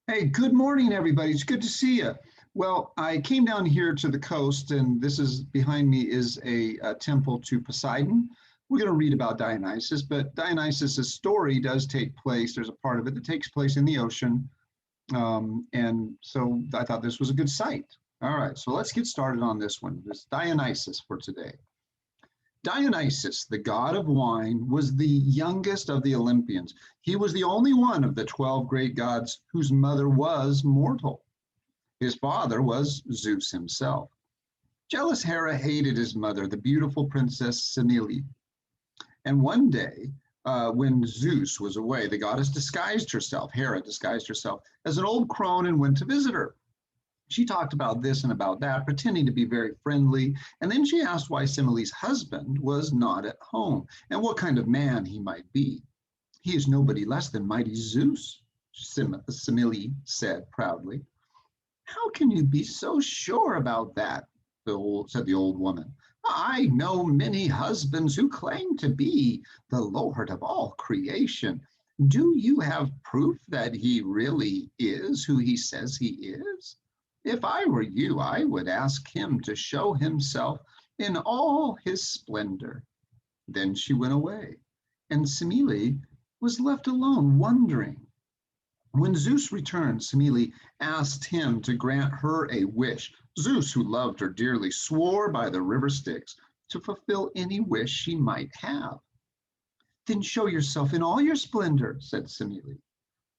Hey, good morning, everybody. It's good to see you. Well, I came down here to the coast, and this is behind me is a temple to Poseidon. We're going to read about Dionysus, but Dionysus's story does take place. There's a part of it that takes place in the ocean, and so I thought this was a good site. All right, so let's get started on this one. This Dionysus for today. Dionysus, the god of wine, was the youngest of the Olympians. He was the only one of the 12 great gods whose mother was mortal. His father was Zeus himself. Jealous Hera hated his mother, the beautiful princess Semele. And one day, when Zeus was away, the goddess disguised herself, Hera disguised herself as an old crone and went to visit her. She talked about this and about that, pretending to be very friendly. And then she asked why Semele's husband was not at home and what kind of man he might be. He is nobody less than mighty Zeus, Semele said proudly. How can you be so sure about that? Said the old woman. I know many husbands who claim to be the Lord of all creation. Do you have proof that he really is who he says he is? If I were you, I would ask him to show himself in all his splendor. Then she went away, and Semele was left alone, wondering. When Zeus returned, Semele asked him to grant her a wish. Zeus, who loved her dearly, swore by the river Styx to fulfill any wish she might have. Then show yourself in all your splendor, said Semele.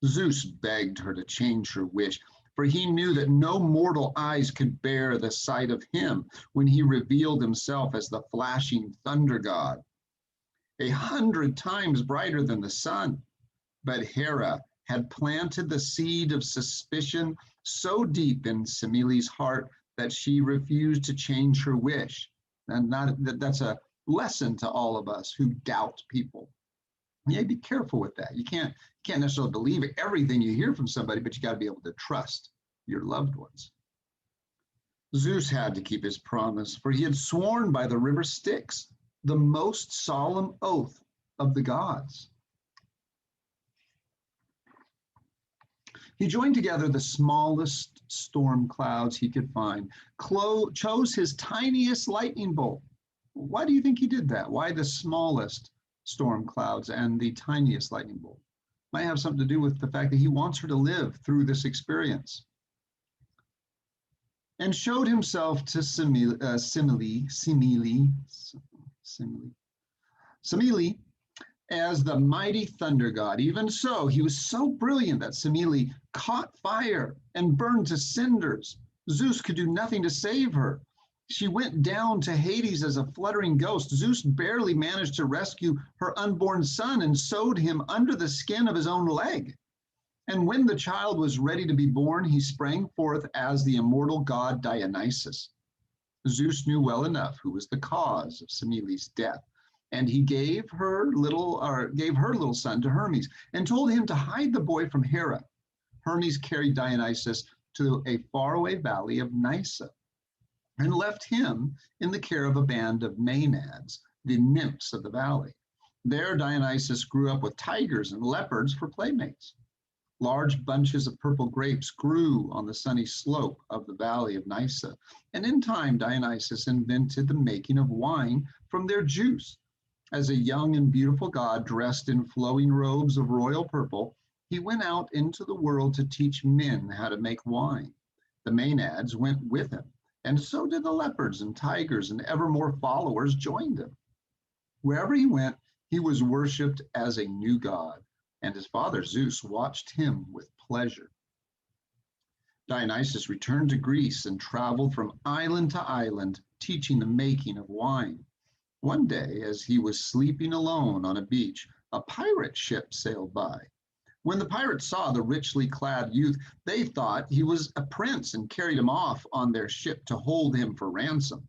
Zeus begged her to change her wish, for he knew that no mortal eyes could bear the sight of him when he revealed himself as the flashing thunder god, 100 times brighter than the sun. But Hera had planted the seed of suspicion so deep in Semele's heart that she refused to change her wish. And that's a lesson to all of us who doubt people. Yeah, be careful with that. You can't necessarily believe everything you hear from somebody, but you got to be able to trust your loved ones. Zeus had to keep his promise, for he had sworn by the river Styx, the most solemn oath of the gods. He joined together the smallest storm clouds he could find, chose his tiniest lightning bolt. Why do you think he did that? Why the smallest storm clouds and the tiniest lightning bolt? Might have something to do with the fact that he wants her to live through this experience. And showed himself to Semele as the mighty thunder god. Even so, he was so brilliant that Semele caught fire and burned to cinders. Zeus could do nothing to save her. She went down to Hades as a fluttering ghost. Zeus barely managed to rescue her unborn son and sewed him under the skin of his own leg. And when the child was ready to be born, he sprang forth as the immortal god Dionysus. Zeus knew well enough who was the cause of Semele's death, and he gave her little son to Hermes and told him to hide the boy from Hera. Hermes carried Dionysus to a faraway valley of Nysa and left him in the care of a band of Maenads, the nymphs of the valley. There, Dionysus grew up with tigers and leopards for playmates. Large bunches of purple grapes grew on the sunny slope of the valley of Nysa, and in time Dionysus invented the making of wine from their juice. As a young and beautiful god dressed in flowing robes of royal purple, he went out into the world to teach men how to make wine. The Maenads went with him, and so did the leopards and tigers, and ever more followers joined him. Wherever he went, he was worshipped as a new god, and his father Zeus watched him with pleasure. Dionysus returned to Greece and traveled from island to island, teaching the making of wine. One day, as he was sleeping alone on a beach, a pirate ship sailed by. When the pirates saw the richly clad youth, they thought he was a prince and carried him off on their ship to hold him for ransom.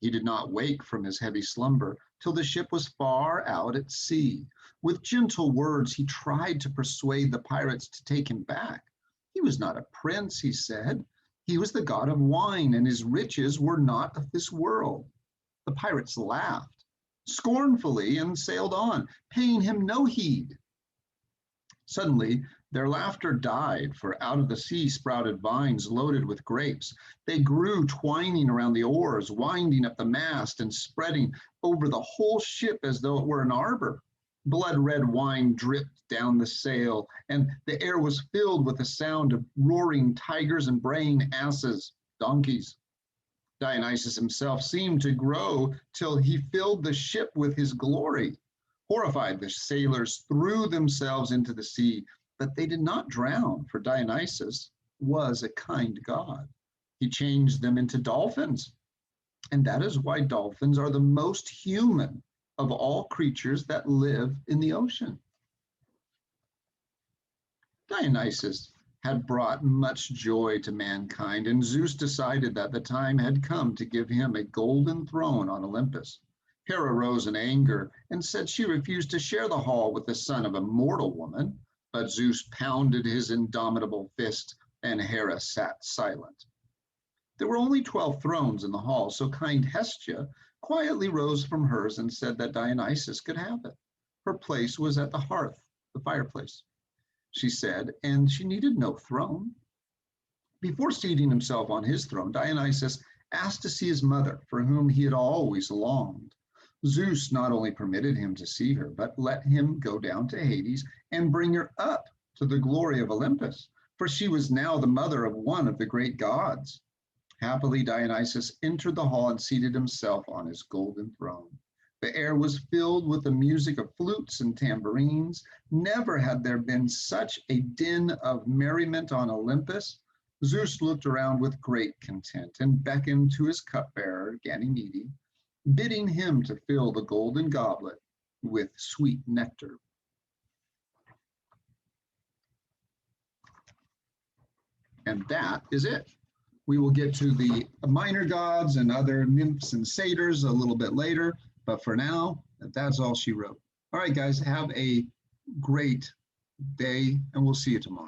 He did not wake from his heavy slumber till the ship was far out at sea. With gentle words, he tried to persuade the pirates to take him back. He was not a prince, he said. He was the god of wine, and his riches were not of this world. The pirates laughed scornfully and sailed on, paying him no heed. Suddenly, Their laughter died, for out of the sea sprouted vines loaded with grapes. They grew, twining around the oars, winding up the mast, and spreading over the whole ship as though it were an arbor. Blood-red wine dripped down the sail, and the air was filled with the sound of roaring tigers and braying asses, donkeys. Dionysus himself seemed to grow till he filled the ship with his glory. Horrified, the sailors threw themselves into the sea, but they did not drown, for Dionysus was a kind god. He changed them into dolphins, and that is why dolphins are the most human of all creatures that live in the ocean. Dionysus had brought much joy to mankind, and Zeus decided that the time had come to give him a golden throne on Olympus. Hera rose in anger and said she refused to share the hall with the son of a mortal woman, but Zeus pounded his indomitable fist, and Hera sat silent. There were only 12 thrones in the hall, so kind Hestia quietly rose from hers and said that Dionysus could have it. Her place was at the hearth, the fireplace, she said, and she needed no throne. Before seating himself on his throne, Dionysus asked to see his mother, for whom he had always longed. Zeus not only permitted him to see her, but let him go down to Hades and bring her up to the glory of Olympus, for she was now the mother of one of the great gods. Happily, Dionysus entered the hall and seated himself on his golden throne. The air was filled with the music of flutes and tambourines. Never had there been such a din of merriment on Olympus. Zeus looked around with great content and beckoned to his cupbearer, Ganymede, bidding him to fill the golden goblet with sweet nectar. And that is it. We will get to the minor gods and other nymphs and satyrs a little bit later, but for now, that's all she wrote. All right, guys, have a great day, and we'll see you tomorrow.